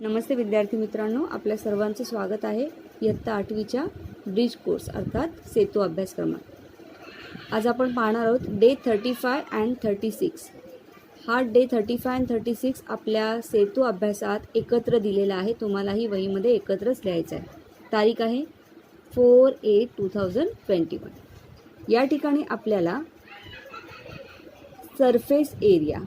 नमस्ते विद्यार्थी मित्रांनो, आपल्या सर्वांचं स्वागत आहे इयत्ता 8वीच्या ब्रिज कोर्स अर्थात सेतू अभ्यासक्रमात। आज आपण पाहणार आहोत डे 35 अँड 36। हा डे 35 अँड 36 आपल्या सेतू अभ्यासात एकत्र दिलेला आहे, तुम्हालाही वहीमध्ये एकत्रच लिहायचा आहे। तारीख आहे 4/8/2021। या ठिकाणी आपल्याला surface area,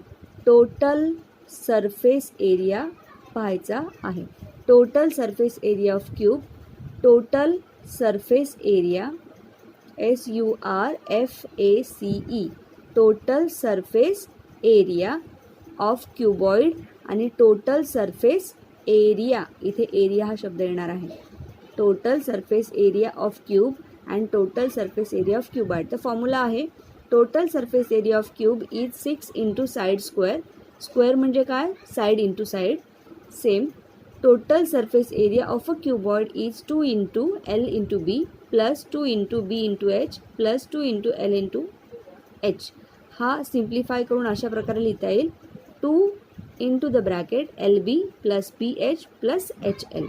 total surface area पाहायचा आहे। Total surface area of cube, total surface area SURFACE, total surface area of cuboid आणि टोटल सरफेस एरिया, इथे एरिया हा शब्द येणार आहे। Total surface area of cube and total surface area of cuboid. तर formula आहे total surface area of cube is 6 into side square. Square म्हणजे काय? Side into side. Same total surface area of a cuboid is 2 into L into B plus 2 into B into H plus 2 into L into H। हा simplify करून अशा प्रकारे लिहिता येईल 2 into the bracket LB plus BH plus HL।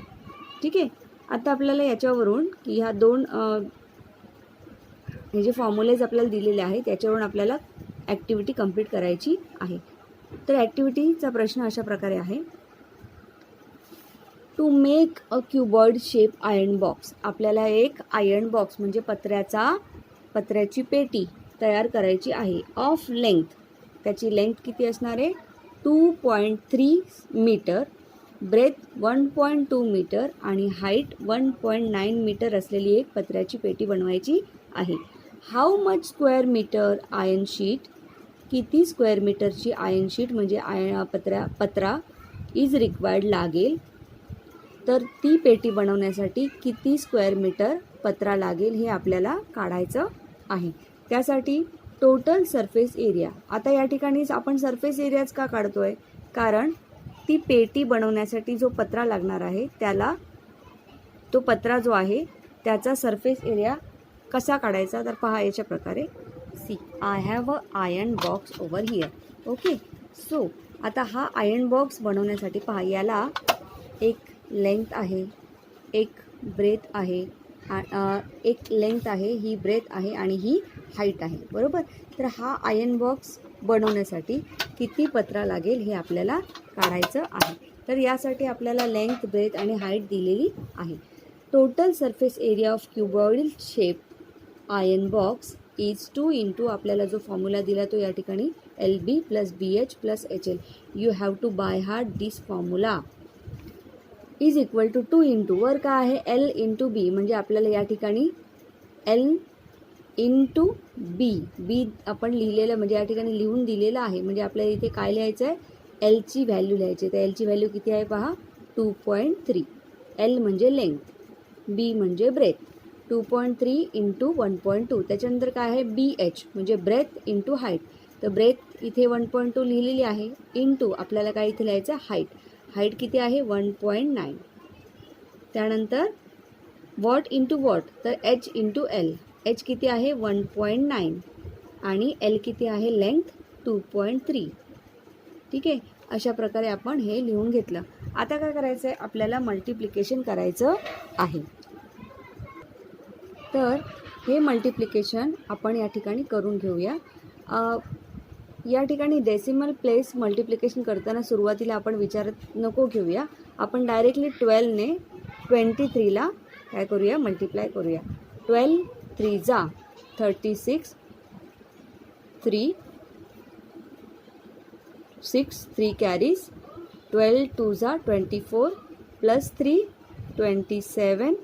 ठीक आहे, आता आपल्याला याच्यावरून की ह्या दोन हे जे फॉर्म्युलेज आपल्याला दिलेले आहेत त्याच्यावरून आपल्याला ॲक्टिव्हिटी कंप्लीट करायची आहे। तर ॲक्टिव्हिटीचा प्रश्न अशा प्रकारे आहे, to make a cuboid shape iron box. आपल्याला एक आयर्न बॉक्स म्हणजे पत्र्याची पेटी तयार करायची आहे। ऑफ लेंथ, त्याची लेंथ किती असणार आहे? 2.3 मीटर, ब्रेथ 1.2 मीटर आणि हाईट 1.9 मीटर असलेली एक पत्र्याची पेटी बनवायची आहे। How much square metre iron sheet, किती स्क्वेअर मीटरची आयर्न शीट म्हणजे पत्रा इज रिक्वायर्ड लागेल। तर ती पेटी बनवण्यासाठी किती स्क्वेअर मीटर पत्रा लागेल हे आपल्याला काढायचं आहे। त्यासाठी टोटल सरफेस एरिया, आता या ठिकाणी आपण सरफेस एरियाच का काढतोय? कारण ती पेटी बनवण्यासाठी जो पत्रा लागणार आहे त्याला, तो पत्रा जो आहे त्याचा सरफेस एरिया कसा काढायचा? तर पहा याच्या प्रकारे, see I have a iron box over here. Okay, so आता हा आयर्न बॉक्स बनवण्यासाठी पहा, याला एक लेंथ आहे, एक ब्रेथ आहे, एक लेंथ आहे, ही ब्रेथ आहे आणि ही हाईट आहे, बरोबर? तर हा आयर्न बॉक्स बनवण्यासाठी किती पत्रा लागेल हे आपल्याला काढायचं आहे। तर यासाठी आपल्याला लेंथ, ब्रेथ आणि हाईट दिलेली आहे। Total surface area of cuboid shape iron box is 2 into, आपल्याला जो फॉर्म्युला दिला तो या ठिकाणी LB plus BH plus HL। You have to by heart this formula. Is equal to 2 into, वर काय आहे? L इंटू B, म्हणजे आपल्याला या ठिकाणी L इंटू B आपण लिहिलेलं म्हणजे या ठिकाणी लिहून दिलेलं आहे, म्हणजे आपल्याला इथे काय लिहायचं आहे? L ची व्हॅल्यू लिहायची आहे। तर L ची व्हॅल्यू किती आहे पहा, 2.3। L म्हणजे लेंथ, B म्हणजे ब्रेथ, 2.3 इंटू 1.2। त्याच्यानंतर काय आहे? BH म्हणजे ब्रेथ इंटू हाईट। तर ब्रेथ इथे 1.2 लिहिलेली आहे, इंटू आपल्याला काय इथे लिहायचं? हाईट किती आहे? 1.9। त्यानंतर वॉट इंटू वॉट, तर H इंटू L, H किती आहे? 1.9 आणि L किती आहे? लेंथ 2.3। ठीक आहे, अशा प्रकारे आपण हे लिहून घेतलं। आता काय करायचं आहे? आपल्याला मल्टिप्लिकेशन करायचं आहे। तर हे मल्टिप्लिकेशन आपण या ठिकाणी करून घेऊया। या ठिकाणी डेसिमल प्लेस मल्टिप्लिकेशन करताना सुरुवातीला आपण विचारत नको घेऊया, आपण डायरेक्टली 12 ने 23ला काय करूया? मल्टिप्लाय करूया। 12 3 जा 36, 3 कॅरीज, 12 2 जा 24 प्लस 3 27।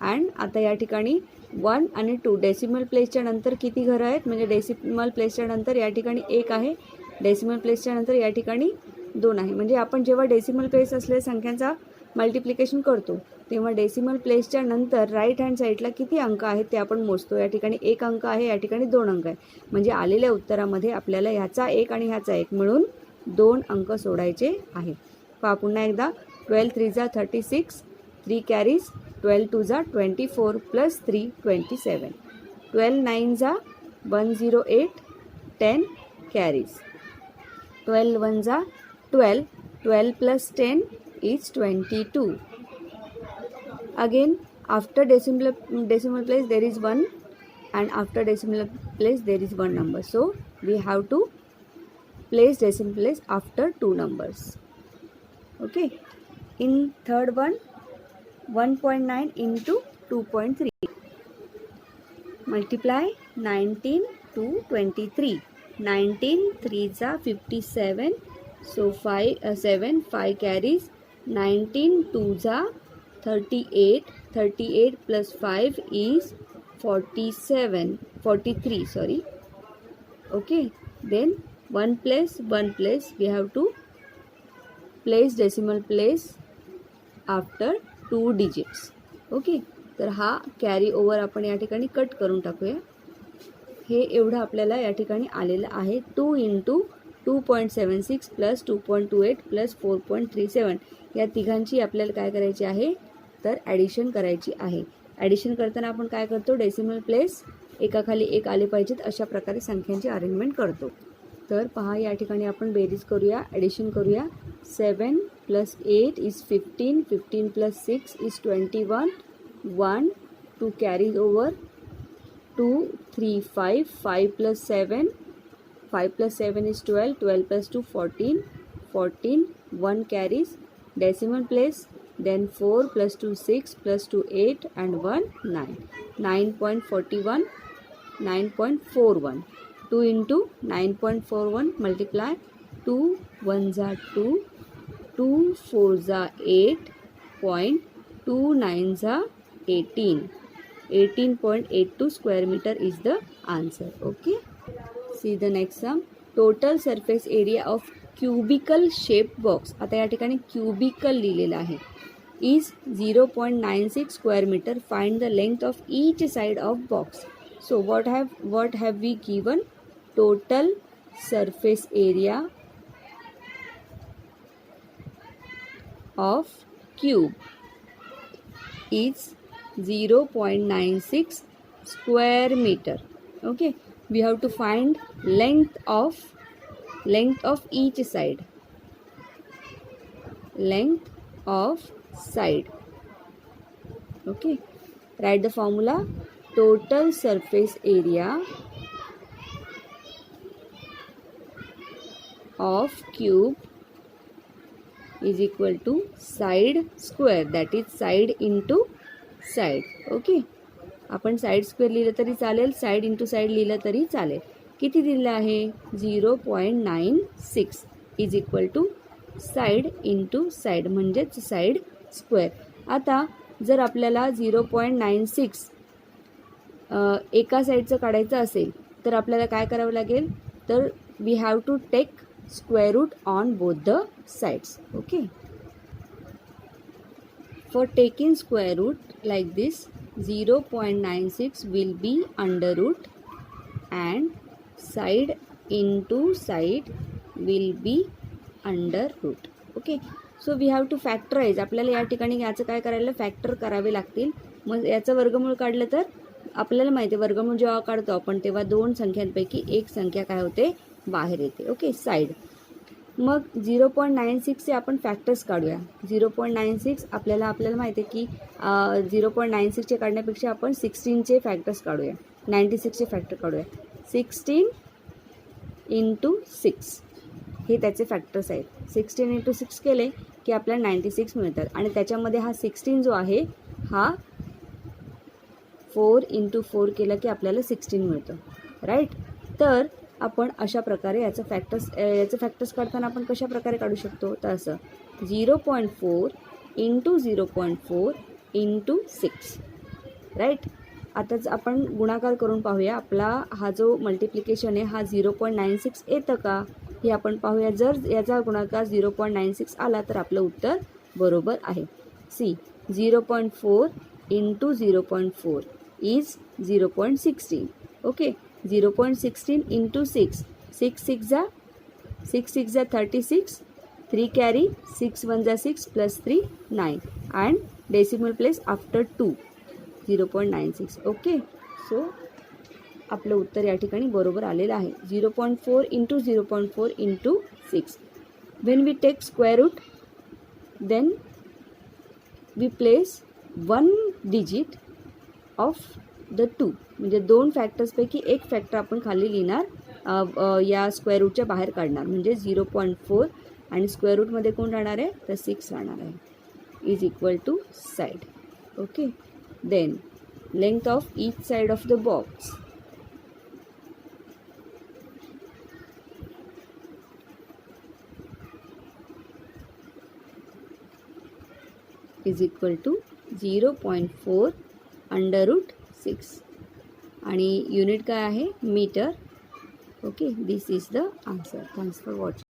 अँड आता या ठिकाणी 1 आणि 2 डेसिमल प्लेसच्या नंतर किती घरं आहेत? म्हणजे डेसिमल प्लेसच्या नंतर या ठिकाणी 1 आहे, डेसिमल प्लेसच्या नंतर या ठिकाणी 2 आहे। म्हणजे आपण जेव्हा डेसिमल प्लेस असलेल्या संख्यांचा मल्टिप्लिकेशन करतो तेव्हा डेसिमल प्लेसच्या नंतर राईट हँड साईडला किती अंक आहेत ते आपण मोजतो। या ठिकाणी 1 अंक आहे, या ठिकाणी 2 अंक आहे, म्हणजे आलेल्या उत्तरामध्ये आपल्याला ह्याचा 1 आणि ह्याचा 1 मिळून 2 अंक सोडायचे आहे। पहा पुन्हा एकदा, 12 3 जा 36, 3 कॅरीज, 12 2 जा 24 प्लस 3 27, 12 9 जा 108, 10 कॅरीज, 12 1 जा 12, 12 plus 10 is 22. Again, after decimal place there is 1, and after decimal place there is one number. So we have to place decimal place after two numbers. Okay. In third one, 1.9 into 2.3. Multiply 19 to 23. 19 3s are 57. So 7 carries. 19 2s are 38. 38 plus 5 is 43. Sorry. Okay. Then 1 place we have to place decimal place after 2 digits. Okay. तर हा carry over आपण या ठिकाणी cut करून टाकूया. हे एवढं आपल्याला या ठिकाणी आलेलं आहे. 2 इंटू 2.76 प्लस 2.28 प्लस 4.37 या तिघांची आपल्याला काय करायची आहे तर ॲडिशन करायची आहे. ॲडिशन करताना आपण काय करतो, डेसिमल प्लेस एकाखाली एक आले पाहिजेत अशा प्रकारे संख्यांची अरेंजमेंट करतो. तर पहा या ठिकाणी आपण बेरीज करूया, ॲडिशन करूया. 7 plus 8 is 15. 15 plus 6 is 21. 1 2 carries over. 2 3 5. 5 plus 7. 5 plus 7 is 12. 12 plus 2 14. 14. 1 carries. Decimal place. Then 4 plus 2 6 plus 2 8 and 1 9. 9.41. 9.41. 2 into 9.41 multiply. 2 1s are 2. 2 4s are 8. 2 9s are 18. 18.82 square meter is the answer. Okay. See the next sum. Total surface area of cubical shaped box. आता या ठिकाणी cubical लिहिलेलं आहे. Is 0.96 square meter. Find the length of each side of box. So what have we given? Total surface area of cube is 0.96 square meter. Okay, we have to find length of each side. Length of side. Okay, write the formula. Total surface area of cube is equal to side square, that is side into side. Okay. आपण side square लिहिलं तरी चालेल, side into side लिहिलं तरी चालेल. किती दिलेलं आहे 0.96 is equal to side into side म्हणजेच साइड स्क्वेअर. आता जर आपल्याला 0.96 एका साईडचं काढायचं असेल तर आपल्याला काय करावं लागेल तर we have to take square root on both the sides. Okay, for taking square root like this, 0.96 will be under root and side into side will be under root. Okay, so we have to factorize. आपल्याला या ठिकाणी याचं काय करायला factor करावे लागतील. मग याचं वर्गमूळ काढलं तर आपल्याला माहिती आहे वर्गमूळ जेव्हा काढतो आपण तेव्हा दोन संख्यांपैकी एक संख्या काय होते बाहेर येते. Okay, side. मग 0.96चे आपण फॅक्टर्स काढूया. 0.96 आपल्याला माहिती आहे की 0.96चे काढण्यापेक्षा आपण 16चे फॅक्टर्स काढूया, 96चे फॅक्टर काढूया. 16 इंटू 6 हे त्याचे फॅक्टर्स आहेत. 16 इंटू 6 केले की आपल्याला 96 मिळतात आणि त्याच्यामध्ये हा 16 जो आहे हा 4 इंटू 4 केला की आपल्याला 16 मिळतं. राईट. तर आपण अशा प्रकारे याचं फॅक्टर्स काढताना आपण कशा प्रकारे काढू शकतो तर असं 0.4 इंटू 0.4 इंटू 6. राईट. आताच आपण गुणाकार करून पाहूया. आपला हा जो मल्टिप्लिकेशन आहे हा 0.96 येतं का हे आपण पाहूया. जर याचा गुणाकार 0.96 आला तर आपलं उत्तर बरोबर आहे. See 0.4 into 0.4 is 0.16. Okay, 0.16 into 6. 6 6 जा 36. 3 carry. 6 1 जा 6 plus 3 9 and decimal place after 2 0.96. Okay, so आपलं उत्तर या ठिकाणी बरोबर आलेलं आहे. 0.4 into 0.4 into 6. When we take square root then we place 1 digit of the 2, म्हणजे 2 फॅक्टर्सपैकी एक फॅक्टर आपण खाली लिहिणार, या स्क्वेअर रूटच्या बाहेर काढणार, म्हणजे 0.4 आणि स्क्वेअर रूटमध्ये कोण राहणार आहे, तर 6 राहणार आहे, is equal to side. Okay, then length of each side of the box is equal to 0.4 √6 आणि युनिट काय आहे, metre. Okay, this is the answer. Thanks for watching.